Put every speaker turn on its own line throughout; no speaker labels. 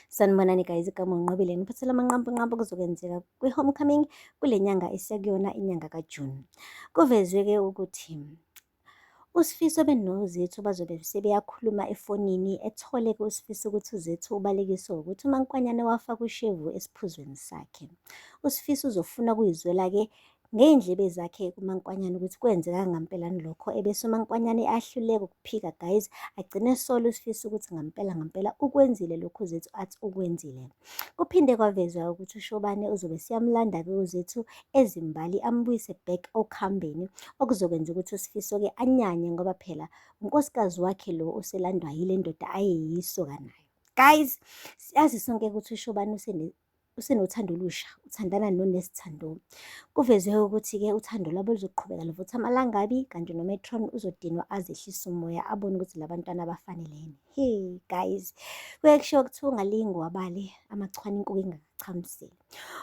Sanibonani guys, igama unqobile ngiphathela amanqampunqampu kuzokwenzeka kwi-homecoming kule nyanga esekuyona inyanga kaJune. Kuvezwe-ke ukuthi uSifiso benozethu bazobe sebeyakhuluma efonini, ethole-ke uSifiso ukuthi uzethu ubalekiswe ukuthi uMaNkwanyane wafaka ushevu esiphuzweni sakhe. uSifiso uzofuna ukuyizwela-ke ngey'ndlebe zakhe kuMaNkwanyane ukuthi kwenzeka ngampelani lokho, ebese uMaNkwanyane ahluleke ukuphika guys, agcine esola uSifiso ukuthi ngampela ukwenzile lokhu uzethu athi ukwenzile. Kuphinde kwavezwa ukuthi uShobane uzobe siyamlanda-ke uzethu ezimbali ambuyise back okuhambeni, okuzokwenza ukuthi uSifiso-ke anyanye ngoba phela unkosikazi wakhe lo uselandwa yile ndoda ayeyisoka nayo. Guys, siyazi sonke ukuthi uShobane usenothando olusha, uthandana noNesithandwa. Kuvezwe ukuthi-ke uthando lwabo luzoqhubeka luvutha amalangabi, kanti noMatron uzodinwa azehlise umoya abone ukuthi labantwana bafanelene. Hey guys, kuye kushiwo kuthiwa ungalingi wabale amachwane inkuku ingakachamiseli.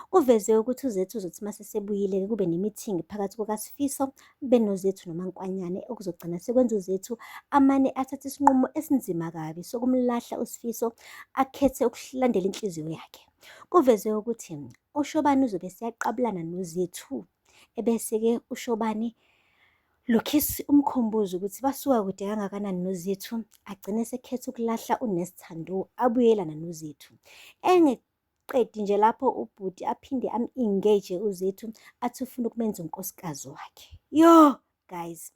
Kuvezwe ukuthi uzethu uzothi mase sebuyile-ke kube nemithingi phakathi kukaSifiso benozethu noMaNkwanyane, okuzogcina sekwenza uzethu amane athathe isinqumo esinzima kabi sokumlahla uSifiso, akhethe ukulandela inhliziyo yakhe. Kuvezwe ukuthi uShobane uzobe siyaqabulana nozethu, ebese-ke uShobane lokhisi umkhumbuzo ukuthi basuka kude kangakanani nozethu, agcine sekhetha ukulahla uNesithandwa abuyelana nozethu. Engeqedi nje lapho ubhuti aphinde am-engage uzethu athi ufuna ukumenza unkosikazi wakhe. Yo guys,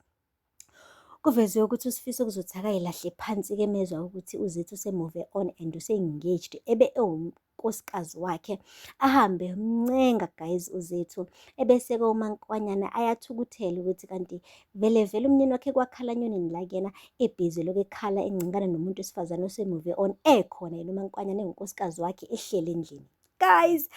kuvezwe ukuthi uSifiso kuzothi akayilahle phansi-ke emezwa ukuthi uzethu use-move on and use-engaged, ebe unkosikazi wakhe, ahambe mncenga guys uzethu, ebese-ke uMaNkwanyane ayathukuthela ukuthi kanti vele umnyeni wakhe kwakhala nyonini la kuyena ebhizi lokhu ekhala encingana nomuntu wesifazane ose-move on, ekhona yena uMaNkwanyane engunkosikazi wakhe ehleli endlini. Guys,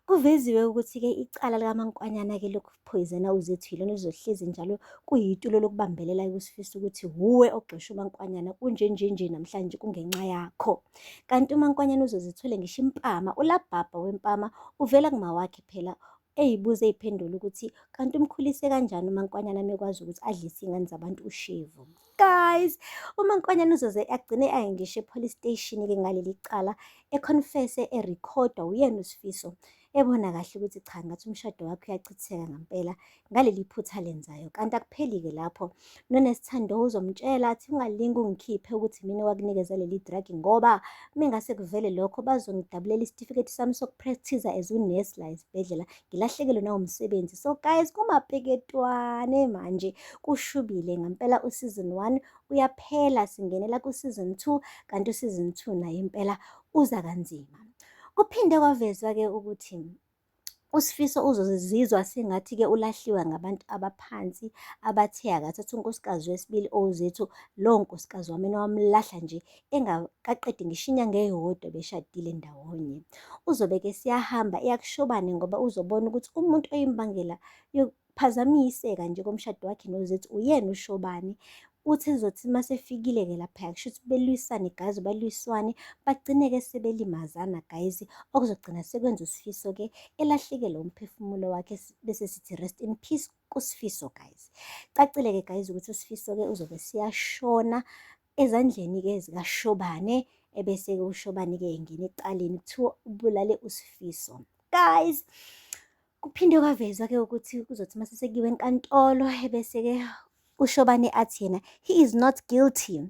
kuveziwe ukuthi-ke icala likaMaNkwanyane-ke lokuphoyizena uzethu yilona lizohlezi njalo kuyitulo lokubambelela kuSifiso ukuthi wuwe ogxosha uMaNkwanyane, kunjenje namhlanje kungenxa yakho. Kanti uMaNkwanyane uzozithole ngisho impama, ulabhabha wempama uvela kumawakhe phela, ey'buza ey'phendula ukuthi kanti umkhulise kanjani uMaNkwanyane amekwazi ukuthi adlise iy'ngane zabantu ushevu. Guys, uMaNkwanyane uzoze agcine ngisho e-police station-ke ngaleli cala, econfess-e erekhodwa uyena uSifiso, ebona kahle ukuthi cha ngathi umshado wakhe uyachitheka ngampela ngaleli phutha alenzayo. Kanti akupheli-ke lapho, noNesithandwa uzomtshela athi ungalingi ungikhiphe ukuthi mina wakunikeza leli drug, ngoba mengase kuvele lokho bazongidabulela isitifiketi sami sokupractice as unesi la esibhedlela, ngilahlekelwe nawumsebenzi. So guys, kumapeketwane manje, kushubile ngampela. uSeason 1 uyaphela, singenela kuSeason 2, kanti uSeason 2 naye impela uza kanzima. Kuphinde kwavezwa-ke ukuthi uSifiso uzozizwa sengathi-ke ulahliwe ngabantu abaphansi, abathe akathatha unkosikazi wesibili ozethu, lowo nkosikazi wamena wamlahla nje engakaqedi ngisho inyanga eyodwa beshadile ndawonye. Uzobe-ke siyahamba eyakuShobane ngoba uzobona ukuthi umuntu oyimbangela yokuphazamiseka nje komshado wakhe nozethu uyena uShobane. Uthi ezothi mase efikile-ke laphaya kusho ukuthi belwisane guys, balwiswane bagcine-ke sebelimazana guys, okuzogcina sekwenza uSifiso-ke elahlekelwe umphefumulo wakhe, bese sithi rest in peace kuSifiso guys. Cacile-ke guys ukuthi uSifiso-ke uzobe siyashona ezandleni-ke zikaShobane, ebese-ke uShobane-ke engena ecaleni kuthiwa ubulale uSifiso. Guys, kuphinde kwavezwa-ke ukuthi kuzothi mase sekuyiwe enkantolo, ebese-ke uShobane athi yena he is not guilty.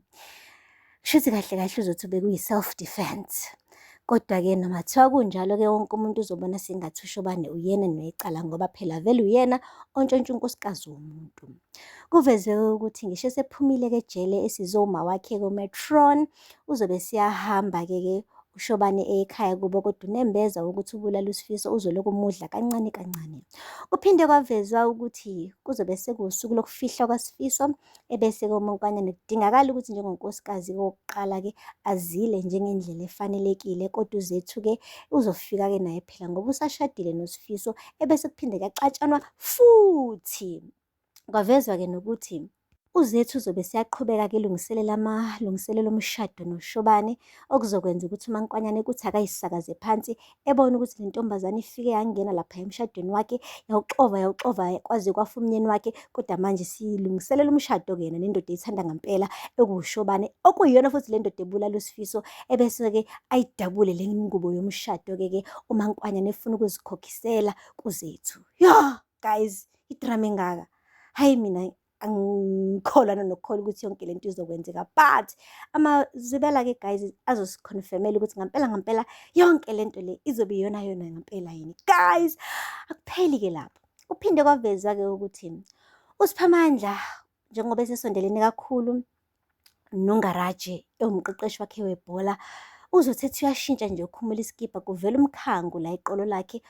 Shuthi kahle kahle uzothi bekuyi-self defense. Kodwa-ke noma kuthiwa kunjalo-ke wonke umuntu uzobona sengathi uShobane uyena necala, ngoba phela vele uyena ontshontsha unkosikazi womuntu. Kuvezwe ukuthi ngisho esephumile-ke ejele esizwe uma wakhe-ke uMatron, uzobe siyahamba-ke uShobane ekhaya kubo, kodwa unembeza ukuthi ubulala uSifiso uzolokhu umudla kancane kancane. Kuphinde kwavezwa ukuthi kuzobe sekuwusuku lokufihlwa kwaSifiso, ebese-ke uMaNkwanyane kudingakala ukuthi njengonkosikazi wokuqala-ke azile njengendlela efanelekile, kodwa uzethu-ke uzofika-ke naye phela ngoba usashadile noSifiso, ebese kuphinde kuyacatshanwa futhi kwavezwa-ke nokuthi uZethu uzobe seyaqhubeka-ke elungiselela amalungiselelo omshado noShobane, okuzokwenza ukuthi uMaNkwanyane kuthi akayisakaze phansi ebona ukuthi le ntombazane ifike yangena lapha emshadweni wakhe, yawuxova kwaze kwafa umnyeni wakhe, kodwa manje silungiselela umshado-ke yena nendoda eyithanda ngampela ekuwuShobane, okuyiyona futhi le ndoda ebulala uSifiso, ebese-ke ayidabule le ngubo yomshado-ke uMaNkwanyane efuna ukuzikhokhisela kuZethu. Ya guys, idrama engaka, hhayi mina angikholwa nanokukholwa ukuthi yonke lento izokwenzeka, but amazibela-ke guys azosikhonfemela ukuthi ngampela yonke lento le izobe iyona ngampela yini. Guys, akupheli-ke lapho, kuphinde kwavezwa-ke ukuthi uSiphamandla njengoba esesondelene kakhulu noNgaraje ewumqeqeshi wakhe webhola, uzothi ethi uyashintsha nje ukhumula isikibha kuvela umkhango la iqolo lakhe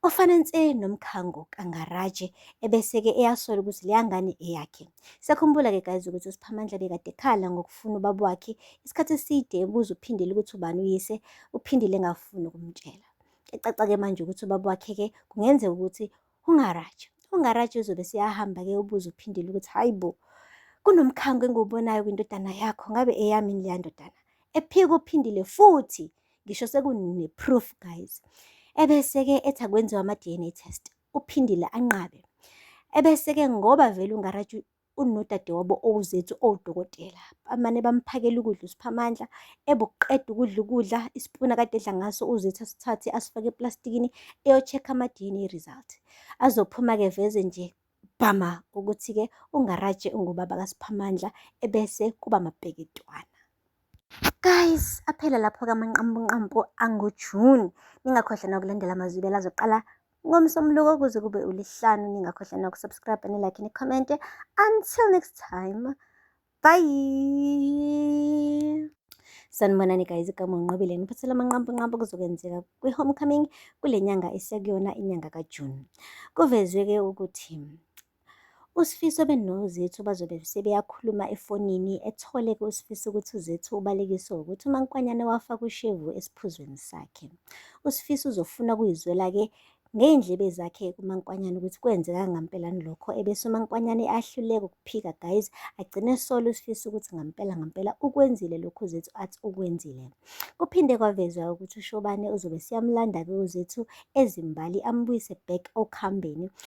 ofana nse nomkhango kaNgaraje, ebese-ke eyasola ukuthi leya ngane eyakhe. Siyakhumbula-ke guys ukuthi uSiphamandla bekade ekhala ngokufuna ubaba wakhe isikhathi eside, ebuza uphindile ukuthi ubani uyise, uphindile engafuni ukumtshela. Ecaca-ke manje ukuthi ubaba wakhe-ke kungenzeka ukuthi uNgaraje. UNgaraje uzobe seyahamba-ke ubuza uphindile ukuthi hayi bo, kunomkhango engiwubonayo kwindodana yakho, ngabe eyami leya ndodana? Ephika uphindile futhi ngisho sekune-proof guys. Ebese-ke ethi akwenziwa ama-DNA test, uphindile anqabe. Ebese-ke ngoba vele uNgaraje unodadewabo owuZethu owudokotela, bamane bamphakela ukudla uSiphamandla, ebuqeda ukudla isipuni akade edla ngaso uZethu asithathe asifake eplastikini eyo-check-a ama-DNA result. Azophuma-ke veze nje bhama ukuthi-ke uNgaraje ungubaba kaSiphamandla, ebese kuba amabheketwana. Guys, aphela lapho-ke amanqampunqampu angoJuni. Ningakhohlwa nokulandela amazwibela azoqala ngoMsombuluko kuze kube uLwesihlanu. Ningakhohlwa nokusubscribe, nilike, nikhomente. Until next time, bye. Sanibonani guys, igama unqobile ngiphathela amanqampunqampu kuzokwenzeka kwi-homecoming kule nyanga esekuyona inyanga kaJuni. Kuvezwe-ke ukuthi uSifiso benoZethu bazobe sebeyakhuluma efonini, ethole-ke uSifiso ukuthi uZethu ubalekiswe ukuthi uMaNkwanyane wafaka ushevu esiphuzweni sakhe. uSifiso uzofuna ukuyizwela-ke ngey'ndlebe zakhe kuMaNkwanyane ukuthi kwenzeka ngampelani lokho, ebese uMaNkwanyane ahluleke ukuphika guys, agcine sola uSifiso ukuthi ngampela ukwenzile lokhu uZethu athi ukwenzile. Kuphinde kwavezwa ukuthi uShobane uzobe siyamlanda-ke uZethu ezimbali ambuyise back okuhambeni.